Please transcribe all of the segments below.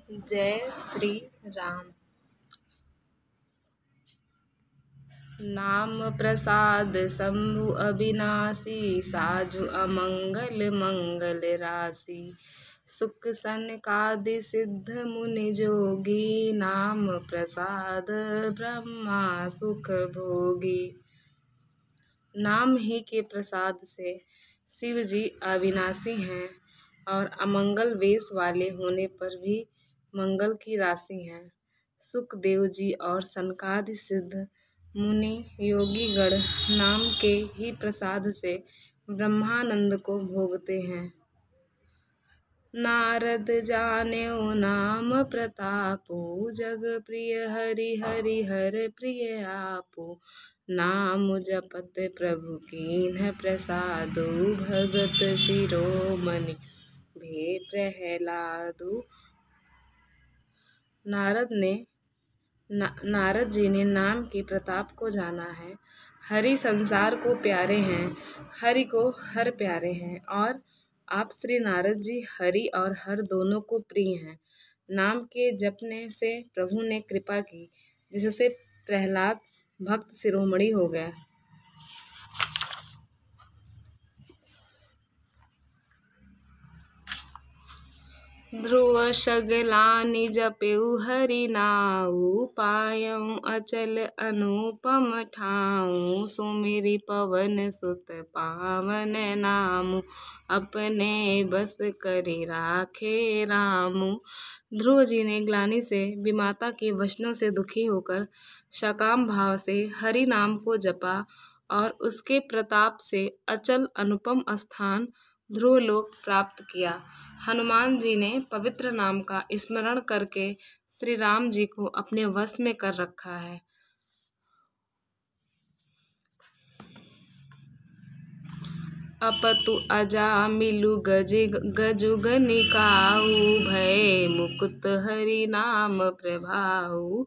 जय श्री राम। नाम प्रसाद शंभु अविनाशी, साजु अमंगल मंगल राशि। सुख सनकादि सिद्ध मुनि जोगी, नाम प्रसाद ब्रह्मा सुख भोगी। नाम ही के प्रसाद से शिव जी अविनाशी हैं और अमंगल वेश वाले होने पर भी मंगल की राशि हैं। सुखदेव जी और सनकादि सिद्ध मुनि योगी गण नाम के ही प्रसाद से ब्रह्मानंद को भोगते हैं। नारद जानेऊ नाम प्रतापो, जग प्रिय हरि हरि हर प्रिय आपो। नाम जपत प्रभु कीन्ह प्रसादो, भगत शिरोमणि भे प्रहलादो। नारद जी ने नाम के प्रताप को जाना है। हरि संसार को प्यारे हैं, हरि को हर प्यारे हैं और आप श्री नारद जी हरि और हर दोनों को प्रिय हैं। नाम के जपने से प्रभु ने कृपा की, जिससे प्रहलाद भक्त शिरोमणि हो गया। ध्रुव सगलानि जपेऊ हरि नाऊ, पायऊ अचल अनुपम ठाऊ। सुमिरि पवन सुत पावन नामु, अपने बस करि राखे रामु। ध्रुव जी ने ग्लानि से विमाता के वचनों से दुखी होकर सकाम भाव से हरि नाम को जपा और उसके प्रताप से अचल अनुपम स्थान ध्रुवलोक प्राप्त किया। हनुमान जी ने पवित्र नाम का स्मरण करके श्री राम जी को अपने वश में कर रखा है। अपतु अजामिलु गजुग निकाऊ, भय मुकुत हरि नाम प्रभाऊ।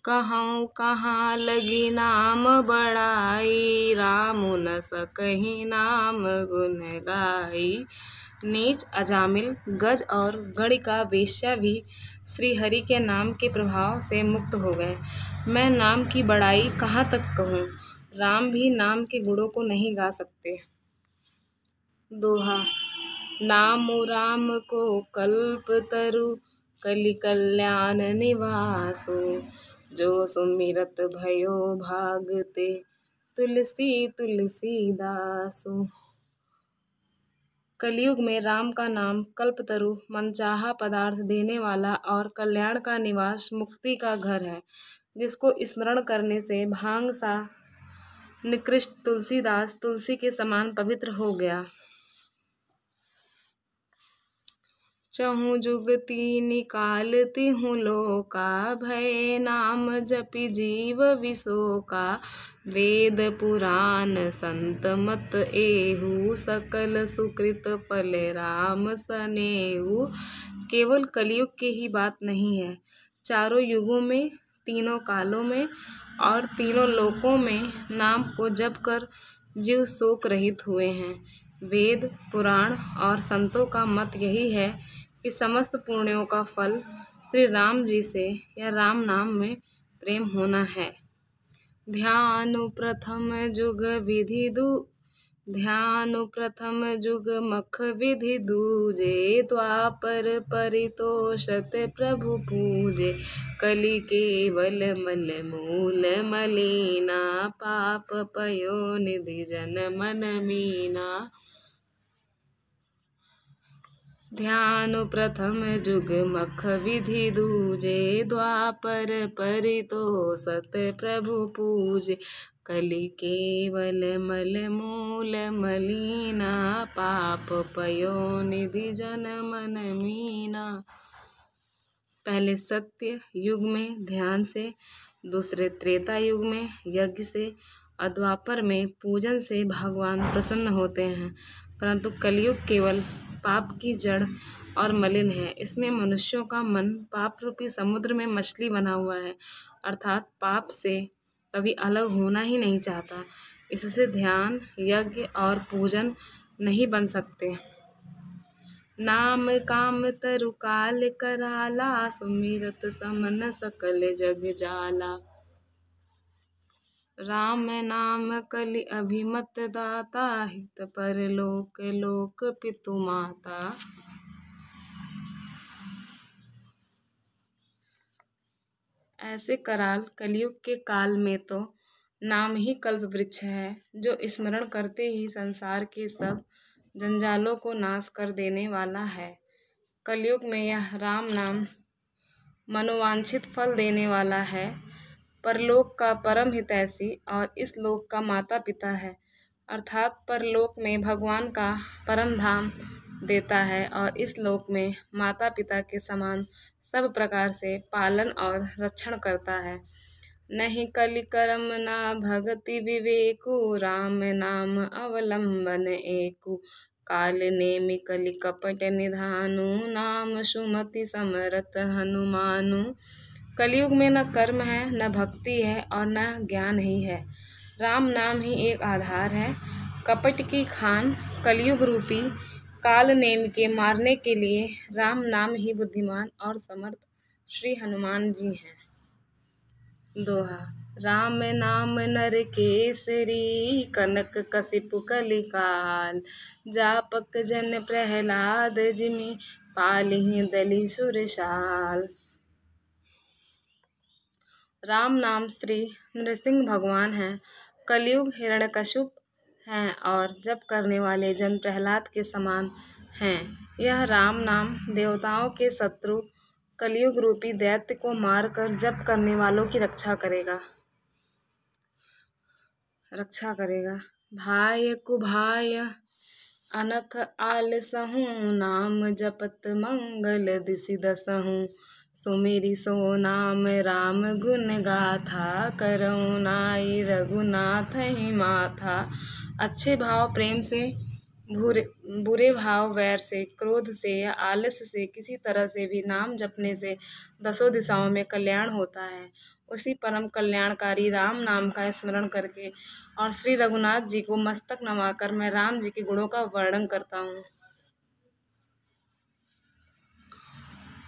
कहूँ कहाँ लगी नाम बड़ाई, रामु न सकहि नाम गुण गाई। नीच अजामिल गज और गणिका वेश्या भी श्री हरि के नाम के प्रभाव से मुक्त हो गए। मैं नाम की बड़ाई कहाँ तक कहूँ, राम भी नाम के गुणों को नहीं गा सकते। दोहा। नामु राम को कल्प तरु, कलि कल्याण निवासु। जो सुमिरत भयो भागते, तुलसी तुलसी दासु। कलयुग में राम का नाम कल्पतरु, मनचाहा पदार्थ देने वाला और कल्याण का निवास, मुक्ति का घर है, जिसको स्मरण करने से भांग सा निकृष्ट तुलसीदास तुलसी के समान पवित्र हो गया। चहु जुग तीनि काल तिहु लोका, भय नाम जपि जीव विशोका। वेद पुराण संत मत एहु, सकल सुकृत फल राम सनेहु। केवल कलयुग की ही बात नहीं है, चारों युगों में, तीनों कालों में और तीनों लोकों में नाम को जप कर जीव शोक रहित हुए हैं। वेद पुराण और संतों का मत यही है कि समस्त पुण्यों का फल श्री राम जी से या राम नाम में प्रेम होना है। ध्यानु प्रथम जुग मख विधि दूजे, द्वापर परितोषत प्रभु पूजे। कलि केवल मल मूल मलीना, पाप पयो निधि जन मन मीना। ध्यानु प्रथम जुग मख विधि दूजे, द्वापर परितोषत प्रभु पूजे। कलि केवल मल मूल मलीना, पाप पयो निधि जन मन मीना। पहले सत्य युग में ध्यान से, दूसरे त्रेता युग में यज्ञ से और द्वापर में पूजन से भगवान प्रसन्न होते हैं, परंतु कलयुग केवल पाप की जड़ और मलिन है। इसमें मनुष्यों का मन पाप रूपी समुद्र में मछली बना हुआ है, अर्थात पाप से कभी अलग होना ही नहीं चाहता। इससे ध्यान, यज्ञ और पूजन नहीं बन सकते। नाम काम तरु काल कराला, सुमिरत समन सकल जग जाला। राम नाम कलि अभिमत दाता, हित परलोक लोक पितु माता। ऐसे कराल कलयुग के काल में तो नाम ही कल्प वृक्ष है, जो स्मरण करते ही संसार के सब जंजालों को नाश कर देने वाला है। कलयुग में यह राम नाम मनोवांछित फल देने वाला है। परलोक का परम हितैषी और इस लोक का माता पिता है, अर्थात परलोक में भगवान का परम धाम देता है और इस लोक में माता पिता के समान सब प्रकार से पालन और रक्षण करता है। नहीं कलि करम ना भगति विवेकु, राम नाम अवलंबन एकु। काल नेमि कलि कपट निधानु, नाम सुमति समरथ हनुमानु। कलयुग में न कर्म है, न भक्ति है और न ज्ञान ही है। राम नाम ही एक आधार है। कपट की खान कलयुग रूपी काल नेम के मारने के लिए राम नाम ही बुद्धिमान और समर्थ श्री हनुमान जी हैं। दोहा। राम नाम नर केसरी, कनक कसिपु कलिकाल। जापक जन प्रहलाद, जिमि पालिहि दलि सुरसाल। राम नाम श्री नृसिंह भगवान हैं, कलयुग हिरण्यकशिप हैं और जप करने वाले जन प्रहलाद के समान हैं। यह राम नाम देवताओं के शत्रु कलयुग रूपी दैत्य को मारकर जप करने वालों की रक्षा करेगा। भाय कुभाय अनख आलसहु, नाम जपत मंगल दिसि दसहु। सुमिरि सो नाम राम गुण गाथा, करहु नाई रघुनाथ ही माथा। अच्छे भाव प्रेम से, बुरे भाव वैर से, क्रोध से या आलस्य से किसी तरह से भी नाम जपने से दसों दिशाओं में कल्याण होता है। उसी परम कल्याणकारी राम नाम का स्मरण करके और श्री रघुनाथ जी को मस्तक नवाकर मैं राम जी के गुणों का वर्णन करता हूँ।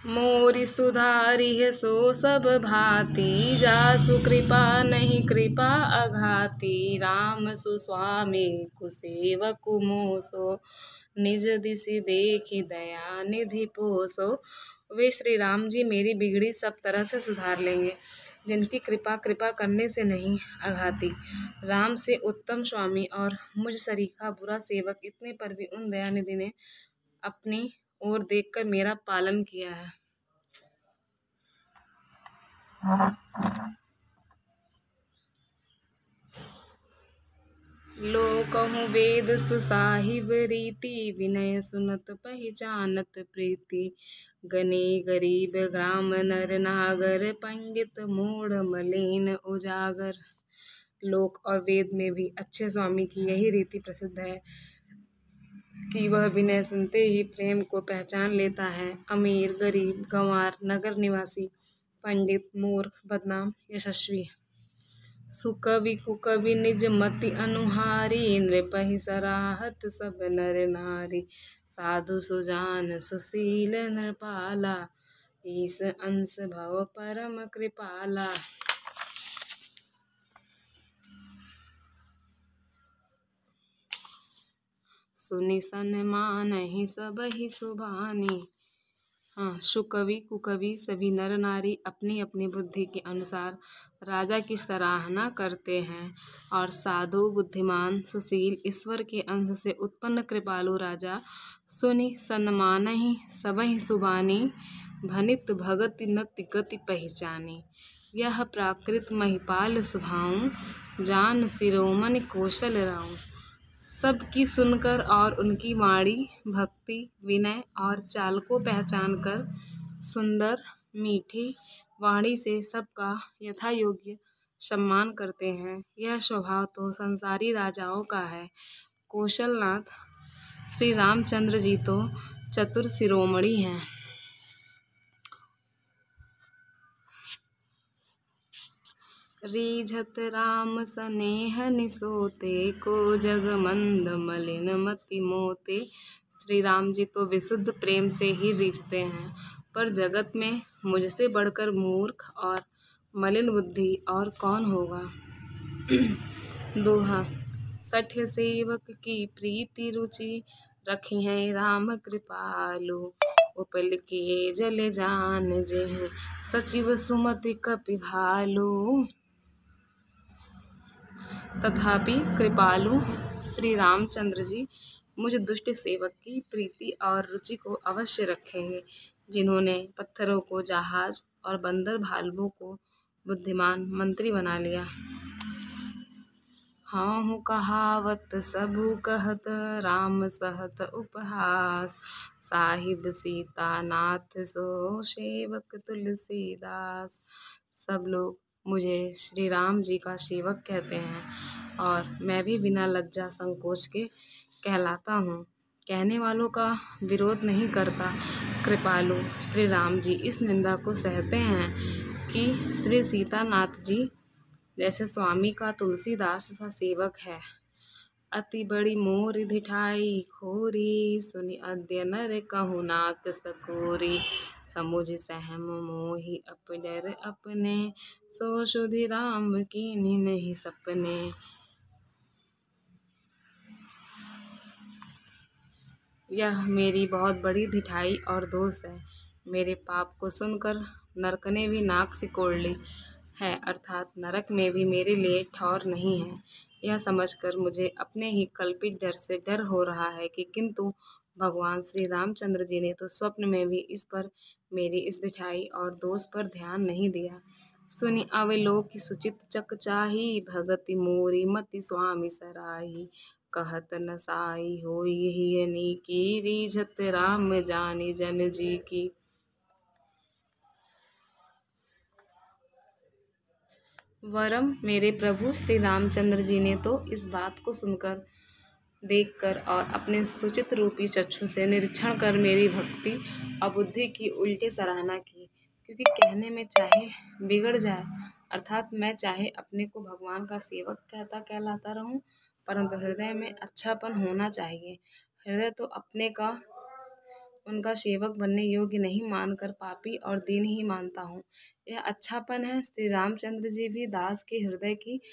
मोरि सुधारिह सो सब भांति, जासु कृपा नहीं कृपा अघाती। राम सुस्वामी कुसेवकु मोसो, निज दिसि देखि दया निधि पोसो। वे श्री राम जी मेरी बिगड़ी सब तरह से सुधार लेंगे, जिनकी कृपा करने से नहीं अघाती। राम से उत्तम स्वामी और मुझ सरीखा बुरा सेवक इतने पर भी उन दयानिधि ने अपनी ओर देखकर मेरा पालन किया है। लोकहु वेद सुसाहिब रीति, विनय सुनत पहचानत प्रीति। गने गरीब ग्राम नर नागर, पंडित मूढ़ मलिन उजागर। लोक और वेद में भी अच्छे स्वामी की यही रीति प्रसिद्ध है कि वह विनय सुनते ही प्रेम को पहचान लेता है। अमीर गरीब गंवार नगर निवासी, पंडित मूर्ख बदनाम यशस्वी। सुकवि कुकवि निज मति अनुहारी, नृपहि सराहत सब नर नारी। साधु सुजान सुशील नृपाला, ईश अंश भव परम कृपाला। सुनि सन्मानहि सबहि सुभानी। सुकवि कुकवि सभी नर नारी अपनी अपनी बुद्धि के अनुसार राजा की सराहना करते हैं और साधु बुद्धिमान सुशील ईश्वर के अंश से उत्पन्न कृपालु राजा सुनि सन्मानहि सबहि सुबानी, भनित भगति नति गति पहचानी। यह प्राकृत महिपाल सुभाऊं, जान शिरोमणि कौशल राऊं। सबकी सुनकर और उनकी वाणी भक्ति विनय और चाल को पहचान कर सुंदर मीठी वाणी से सबका यथा योग्य सम्मान करते हैं। यह स्वभाव तो संसारी राजाओं का है। कौशलनाथ श्री रामचंद्र जी तो चतुर शिरोमणि हैं। रीझत राम सनेह निसोते, को जग मंद मलिन मति मोते। श्री राम जी तो विशुद्ध प्रेम से ही रीझते हैं, पर जगत में मुझसे बढ़कर मूर्ख और मलिन बुद्धि और कौन होगा। दोहा। सठ सेवक की प्रीति रुचि, रखी है राम कृपालु। उपल किए जल जान जेहु, सचिव सुमति कपि भालू। तथापि कृपालु श्री रामचंद्र जी मुझ दुष्ट सेवक की प्रीति और रुचि को अवश्य रखेंगे, जिन्होंने पत्थरों को जहाज और बंदर भालुओं को बुद्धिमान मंत्री बना लिया। हाँ कहावत सबू कहत, राम सहत उपहास। साहिब सीता नाथ सो, सेवक तुलसीदास। सब लोग मुझे श्री राम जी का सेवक कहते हैं और मैं भी बिना लज्जा संकोच के कहलाता हूँ। कहने वालों का विरोध नहीं करता। कृपालु श्री राम जी इस निंदा को सहते हैं कि श्री सीतानाथ जी जैसे स्वामी का तुलसीदास सा सेवक है। अति बड़ी मोर धिठाई खोरी, सुनि अद्य नर कहु नाक सकोरी। समुझ सहम मोहि अपजर अपने, सो सुधि राम कीन्ही नहीं सपने। यह मेरी बहुत बड़ी धिठाई और दोष है। मेरे पाप को सुनकर नरक ने भी नाक सिकोड़ ली है, अर्थात नरक में भी मेरे लिए ठौर नहीं है। यह समझकर मुझे अपने ही कल्पित डर से डर हो रहा है कि किंतु भगवान श्री रामचंद्र जी ने तो स्वप्न में भी इस पर मेरी इस धिठाई और दोष पर ध्यान नहीं दिया। सुनि अवलोकि सुचित चकचाही, भगति मोरी मति स्वामी सराही। कहत न साई होई हियनी की, रीझत राम जानी जन जी की। वरम मेरे प्रभु श्री रामचंद्र जी ने तो इस बात को सुनकर, देखकर और अपने सुचित रूपी चक्षु से निरीक्षण कर मेरी भक्ति और बुद्धि की उल्टे सराहना की। क्योंकि कहने में चाहे बिगड़ जाए, अर्थात मैं चाहे अपने को भगवान का सेवक कहलाता रहूं, परंतु हृदय में अच्छापन होना चाहिए। हृदय तो अपने का उनका सेवक बनने योग्य नहीं मानकर पापी और दीन ही मानता हूँ। यह अच्छापन है। श्री रामचंद्र जी भी दास के हृदय की